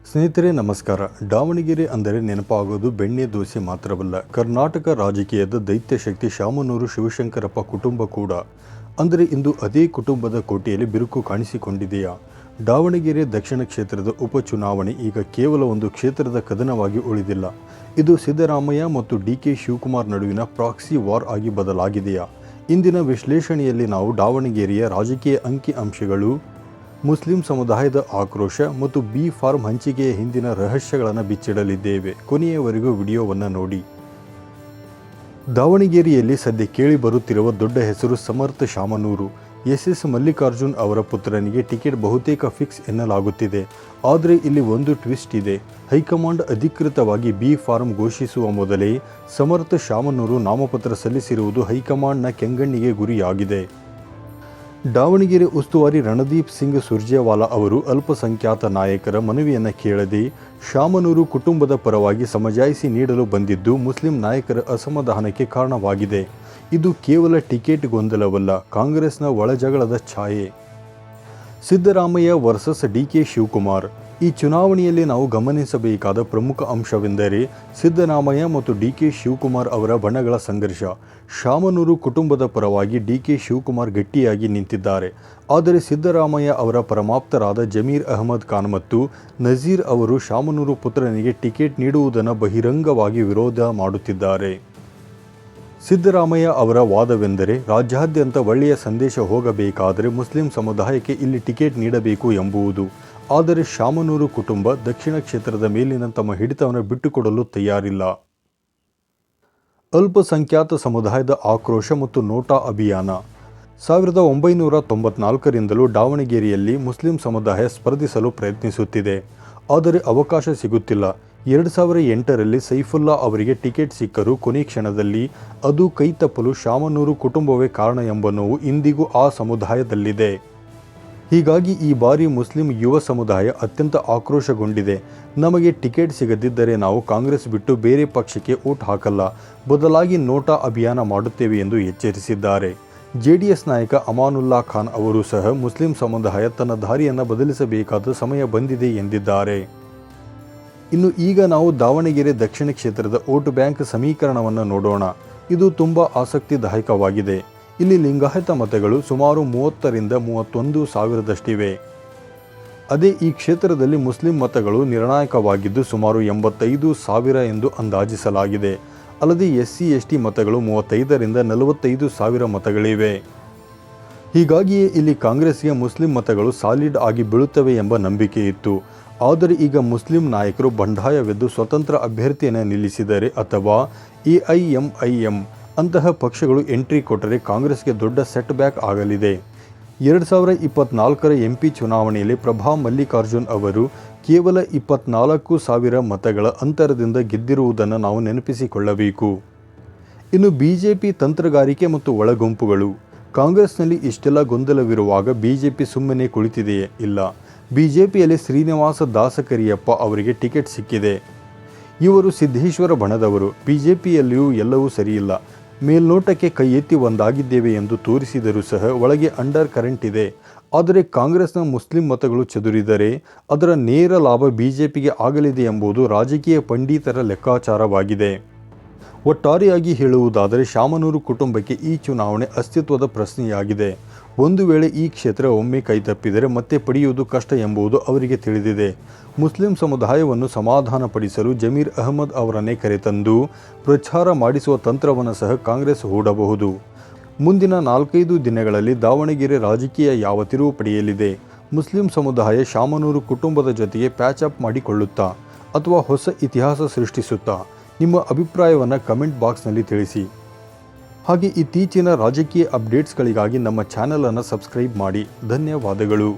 ಸ್ನೇಹಿತರೆ ನಮಸ್ಕಾರ. ದಾವಣಗೆರೆ ಅಂದರೆ ನೆನಪಾಗೋದು ಬೆಣ್ಣೆ ದೋಸೆ ಮಾತ್ರವಲ್ಲ, ಕರ್ನಾಟಕ ರಾಜಕೀಯದ ದೈತ್ಯ ಶಕ್ತಿ ಶಾಮನೂರು ಶಿವಶಂಕರಪ್ಪ ಕುಟುಂಬ ಕೂಡ. ಅಂದರೆ ಇಂದು ಅದೇ ಕುಟುಂಬದ ಕೋಟೆಯಲ್ಲಿ ಬಿರುಕು ಕಾಣಿಸಿಕೊಂಡಿದೆಯಾ? ದಾವಣಗೆರೆ ದಕ್ಷಿಣ ಕ್ಷೇತ್ರದ ಉಪಚುನಾವಣೆ ಈಗ ಕೇವಲ ಒಂದು ಕ್ಷೇತ್ರದ ಕದನವಾಗಿ ಉಳಿದಿಲ್ಲ. ಇದು ಸಿದ್ದರಾಮಯ್ಯ ಮತ್ತು ಡಿ.ಕೆ. ಶಿವಕುಮಾರ್ ನಡುವಿನ ಪ್ರಾಕ್ಸಿ ವಾರ್ ಆಗಿ ಬದಲಾಗಿದೆಯಾ? ಇಂದಿನ ವಿಶ್ಲೇಷಣೆಯಲ್ಲಿ ನಾವು ದಾವಣಗೆರೆಯ ರಾಜಕೀಯ ಅಂಕಿ ಅಂಶಗಳು, ಮುಸ್ಲಿಂ ಸಮುದಾಯದ ಆಕ್ರೋಶ ಮತ್ತು ಬಿ ಫಾರ್ಮ್ ಹಂಚಿಕೆಯ ಹಿಂದಿನ ರಹಸ್ಯಗಳನ್ನು ಬಿಚ್ಚಿಡಲಿದ್ದೇವೆ. ಕೊನೆಯವರೆಗೂ ವಿಡಿಯೋವನ್ನು ನೋಡಿ. ದಾವಣಗೆರೆಯಲ್ಲಿ ಸದ್ಯ ಕೇಳಿ ಬರುತ್ತಿರುವ ದೊಡ್ಡ ಹೆಸರು ಸಮರ್ಥ ಶಾಮನೂರು. ಎಸ್ ಮಲ್ಲಿಕಾರ್ಜುನ್ ಅವರ ಪುತ್ರನಿಗೆ ಟಿಕೆಟ್ ಬಹುತೇಕ ಫಿಕ್ಸ್ ಎನ್ನಲಾಗುತ್ತಿದೆ. ಆದರೆ ಇಲ್ಲಿ ಒಂದು ಟ್ವಿಸ್ಟ್ ಇದೆ. ಹೈಕಮಾಂಡ್ ಅಧಿಕೃತವಾಗಿ ಬಿ ಫಾರ್ಮ್ ಘೋಷಿಸುವ ಮೊದಲೇ ಸಮರ್ಥ ಶಾಮನೂರು ನಾಮಪತ್ರ ಸಲ್ಲಿಸಿರುವುದು ಹೈಕಮಾಂಡ್ನ ಕೆಂಗಣ್ಣಿಗೆ ಗುರಿಯಾಗಿದೆ. ದಾವಣಗೆರೆ ಉಸ್ತುವಾರಿ ರಣದೀಪ್ ಸಿಂಗ್ ಸುರ್ಜೇವಾಲಾ ಅವರು ಅಲ್ಪಸಂಖ್ಯಾತ ನಾಯಕರ ಮನವಿಯನ್ನು ಕೇಳದೆ ಶಾಮನೂರು ಕುಟುಂಬದ ಪರವಾಗಿ ಸಮಜಾಯಿಸಿ ನೀಡಲು ಬಂದಿದ್ದು ಮುಸ್ಲಿಂ ನಾಯಕರ ಅಸಮಾಧಾನಕ್ಕೆ ಕಾರಣವಾಗಿದೆ. ಇದು ಕೇವಲ ಟಿಕೆಟ್ ಗೊಂದಲವಲ್ಲ, ಕಾಂಗ್ರೆಸ್ನ ಒಳಜಗಳದ ಛಾಯೆ. ಸಿದ್ದರಾಮಯ್ಯ ವರ್ಸಸ್ ಡಿ.ಕೆ. ಶಿವಕುಮಾರ್. ಈ ಚುನಾವಣೆಯಲ್ಲಿ ನಾವು ಗಮನಿಸಬೇಕಾದ ಪ್ರಮುಖ ಅಂಶವೆಂದರೆ ಸಿದ್ದರಾಮಯ್ಯ ಮತ್ತು ಡಿ.ಕೆ. ಶಿವಕುಮಾರ್ ಅವರ ಬಣಗಳ ಸಂಘರ್ಷ. ಶಾಮನೂರು ಕುಟುಂಬದ ಪರವಾಗಿ ಡಿ.ಕೆ. ಶಿವಕುಮಾರ್ ಗಟ್ಟಿಯಾಗಿ ನಿಂತಿದ್ದಾರೆ. ಆದರೆ ಸಿದ್ದರಾಮಯ್ಯ ಅವರ ಪರಮಾಪ್ತರಾದ ಜಮೀರ್ ಅಹಮದ್ ಖಾನ್ ಮತ್ತು ನಜೀರ್ ಅವರು ಶಾಮನೂರು ಪುತ್ರನಿಗೆ ಟಿಕೆಟ್ ನೀಡುವುದನ್ನು ಬಹಿರಂಗವಾಗಿ ವಿರೋಧ ಮಾಡುತ್ತಿದ್ದಾರೆ. ಸಿದ್ದರಾಮಯ್ಯ ಅವರ ವಾದವೆಂದರೆ ರಾಜ್ಯಾದ್ಯಂತ ಒಳ್ಳೆಯ ಸಂದೇಶ ಹೋಗಬೇಕಾದರೆ ಮುಸ್ಲಿಂ ಸಮುದಾಯಕ್ಕೆ ಇಲ್ಲಿ ಟಿಕೆಟ್ ನೀಡಬೇಕು ಎಂಬುದು. ಆದರೆ ಶಾಮನೂರು ಕುಟುಂಬ ದಕ್ಷಿಣ ಕ್ಷೇತ್ರದ ಮೇಲಿನ ತಮ್ಮ ಹಿಡಿತವನ್ನು ಬಿಟ್ಟುಕೊಡಲು ತಯಾರಿಲ್ಲ. ಅಲ್ಪಸಂಖ್ಯಾತ ಸಮುದಾಯದ ಆಕ್ರೋಶ ಮತ್ತು ನೋಟಾ ಅಭಿಯಾನ. 1994ರಿಂದಲೂ ದಾವಣಗೆರೆಯಲ್ಲಿ ಮುಸ್ಲಿಂ ಸಮುದಾಯ ಸ್ಪರ್ಧಿಸಲು ಪ್ರಯತ್ನಿಸುತ್ತಿದೆ. ಆದರೆ ಅವಕಾಶ ಸಿಗುತ್ತಿಲ್ಲ. 2008ರಲ್ಲಿ ಸೈಫುಲ್ಲಾ ಅವರಿಗೆ ಟಿಕೆಟ್ ಸಿಕ್ಕರೂ ಕೊನೆ ಕ್ಷಣದಲ್ಲಿ ಅದು ಕೈತಪ್ಪಲು ಶಾಮನೂರು ಕುಟುಂಬವೇ ಕಾರಣ ಎಂಬ ನೋವು ಇಂದಿಗೂ ಆ ಸಮುದಾಯದಲ್ಲಿದೆ. ಹೀಗಾಗಿ ಈ ಬಾರಿ ಮುಸ್ಲಿಂ ಯುವ ಸಮುದಾಯ ಅತ್ಯಂತ ಆಕ್ರೋಶಗೊಂಡಿದೆ. ನಮಗೆ ಟಿಕೆಟ್ ಸಿಗದಿದ್ದರೆ ನಾವು ಕಾಂಗ್ರೆಸ್ ಬಿಟ್ಟು ಬೇರೆ ಪಕ್ಷಕ್ಕೆ ವೋಟ್ ಹಾಕಲ್ಲ, ಬದಲಾಗಿ ನೋಟಾ ಅಭಿಯಾನ ಮಾಡುತ್ತೇವೆ ಎಂದು ಎಚ್ಚರಿಸಿದ್ದಾರೆ. ಜೆಡಿಎಸ್ ನಾಯಕ ಅಮಾನುಲ್ಲಾ ಖಾನ್ ಅವರು ಸಹ ಮುಸ್ಲಿಂ ಸಮುದಾಯ ತನ್ನ ದಾರಿಯನ್ನು ಬದಲಿಸಬೇಕಾದ ಸಮಯ ಬಂದಿದೆ ಎಂದಿದ್ದಾರೆ. ಇನ್ನು ಈಗ ನಾವು ದಾವಣಗೆರೆ ದಕ್ಷಿಣ ಕ್ಷೇತ್ರದ ವೋಟ್ ಬ್ಯಾಂಕ್ ಸಮೀಕರಣವನ್ನು ನೋಡೋಣ. ಇದು ತುಂಬ ಆಸಕ್ತಿದಾಯಕವಾಗಿದೆ. ಇಲ್ಲಿ ಲಿಂಗಾಯತ ಮತಗಳು ಸುಮಾರು 30ರಿಂದ 31 ಸಾವಿರದಷ್ಟಿವೆ. ಅದೇ ಈ ಕ್ಷೇತ್ರದಲ್ಲಿ ಮುಸ್ಲಿಂ ಮತಗಳು ನಿರ್ಣಾಯಕವಾಗಿದ್ದು ಸುಮಾರು 85 ಸಾವಿರ ಎಂದು ಅಂದಾಜಿಸಲಾಗಿದೆ. ಅಲ್ಲದೆ SC/ST ಮತಗಳು 35ರಿಂದ 45 ಸಾವಿರ ಮತಗಳಿವೆ. ಹೀಗಾಗಿಯೇ ಇಲ್ಲಿ ಕಾಂಗ್ರೆಸ್ಗೆ ಮುಸ್ಲಿಂ ಮತಗಳು ಸಾಲಿಡ್ ಆಗಿ ಬೀಳುತ್ತವೆ ಎಂಬ ನಂಬಿಕೆ ಇತ್ತು. ಆದರೆ ಈಗ ಮುಸ್ಲಿಂ ನಾಯಕರು ಬಂಡಾಯವೆದ್ದು ಸ್ವತಂತ್ರ ಅಭ್ಯರ್ಥಿಯನ್ನು ನಿಲ್ಲಿಸಿದರೆ ಅಥವಾ AIMIM ಅಂತಹ ಪಕ್ಷಗಳು ಎಂಟ್ರಿ ಕೊಟ್ಟರೆ ಕಾಂಗ್ರೆಸ್ಗೆ ದೊಡ್ಡ ಸೆಟ್ ಬ್ಯಾಕ್ ಆಗಲಿದೆ. 2024ರ MP ಚುನಾವಣೆಯಲ್ಲಿ ಪ್ರಭಾ ಮಲ್ಲಿಕಾರ್ಜುನ್ ಅವರು ಕೇವಲ 24 ಸಾವಿರ ಮತಗಳ ಅಂತರದಿಂದ ಗೆದ್ದಿರುವುದನ್ನು ನಾವು ನೆನಪಿಸಿಕೊಳ್ಳಬೇಕು. ಇನ್ನು BJP ತಂತ್ರಗಾರಿಕೆ ಮತ್ತು ಒಳಗುಂಪುಗಳು. ಕಾಂಗ್ರೆಸ್ನಲ್ಲಿ ಇಷ್ಟೆಲ್ಲ ಗೊಂದಲವಿರುವಾಗ BJP ಸುಮ್ಮನೆ ಕುಳಿತಿದೆಯೇ? ಇಲ್ಲ. BJPಯಲ್ಲಿ ಶ್ರೀನಿವಾಸ ದಾಸಕರಿಯಪ್ಪ ಅವರಿಗೆ ಟಿಕೆಟ್ ಸಿಕ್ಕಿದೆ. ಇವರು ಸಿದ್ದೇಶ್ವರ ಬಣದವರು. BJPಯಲ್ಲಿಯೂ ಎಲ್ಲವೂ ಸರಿಯಿಲ್ಲ. ಮೇಲ್ನೋಟಕ್ಕೆ ಕೈ ಎತ್ತಿ ಒಂದಾಗಿದ್ದೇವೆ ಎಂದು ತೋರಿಸಿದರೂ ಸಹ ಒಳಗೆ ಅಂಡರ್ ಕರೆಂಟ್ ಇದೆ. ಆದರೆ ಕಾಂಗ್ರೆಸ್ನ ಮುಸ್ಲಿಂ ಮತಗಳು ಚದುರಿದರೆ ಅದರ ನೇರ ಲಾಭ BJPಗೆ ಆಗಲಿದೆ ಎಂಬುದು ರಾಜಕೀಯ ಪಂಡಿತರ ಲೆಕ್ಕಾಚಾರವಾಗಿದೆ. ಒಟ್ಟಾರೆಯಾಗಿ ಹೇಳುವುದಾದರೆ ಶಾಮನೂರು ಕುಟುಂಬಕ್ಕೆ ಈ ಚುನಾವಣೆ ಅಸ್ತಿತ್ವದ ಪ್ರಶ್ನೆಯಾಗಿದೆ. ಒಂದು ವೇಳೆ ಈ ಕ್ಷೇತ್ರ ಒಮ್ಮೆ ಕೈತಪ್ಪಿದರೆ ಮತ್ತೆ ಪಡೆಯುವುದು ಕಷ್ಟ ಎಂಬುದು ಅವರಿಗೆ ತಿಳಿದಿದೆ. ಮುಸ್ಲಿಂ ಸಮುದಾಯವನ್ನು ಸಮಾಧಾನಪಡಿಸಲು ಜಮೀರ್ ಅಹಮದ್ ಅವರನ್ನೇ ಕರೆತಂದು ಪ್ರಚಾರ ಮಾಡಿಸುವ ತಂತ್ರವನ್ನು ಸಹ ಕಾಂಗ್ರೆಸ್ ಹೂಡಬಹುದು. ಮುಂದಿನ 4-5 ದಿನಗಳಲ್ಲಿ ದಾವಣಗೆರೆ ರಾಜಕೀಯ ಯಾವ ತಿರುವು ಪಡೆಯಲಿದೆ? ಮುಸ್ಲಿಂ ಸಮುದಾಯ ಶಾಮನೂರು ಕುಟುಂಬದ ಜೊತೆಗೆ ಪ್ಯಾಚ್ ಅಪ್ ಮಾಡಿಕೊಳ್ಳುತ್ತಾ ಅಥವಾ ಹೊಸ ಇತಿಹಾಸ ಸೃಷ್ಟಿಸುತ್ತಾ? ನಿಮ್ಮ ಅಭಿಪ್ರಾಯವನ್ನು ಕಮೆಂಟ್ ಬಾಕ್ಸ್ನಲ್ಲಿ ತಿಳಿಸಿ. ಹಾಗೆ ಇತ್ತೀಚಿನ ರಾಜಕೀಯ ಅಪ್ಡೇಟ್ಸ್ಗಳಿಗಾಗಿ ನಮ್ಮ ಚಾನಲನ್ನು ಸಬ್ಸ್ಕ್ರೈಬ್ ಮಾಡಿ. ಧನ್ಯವಾದಗಳು.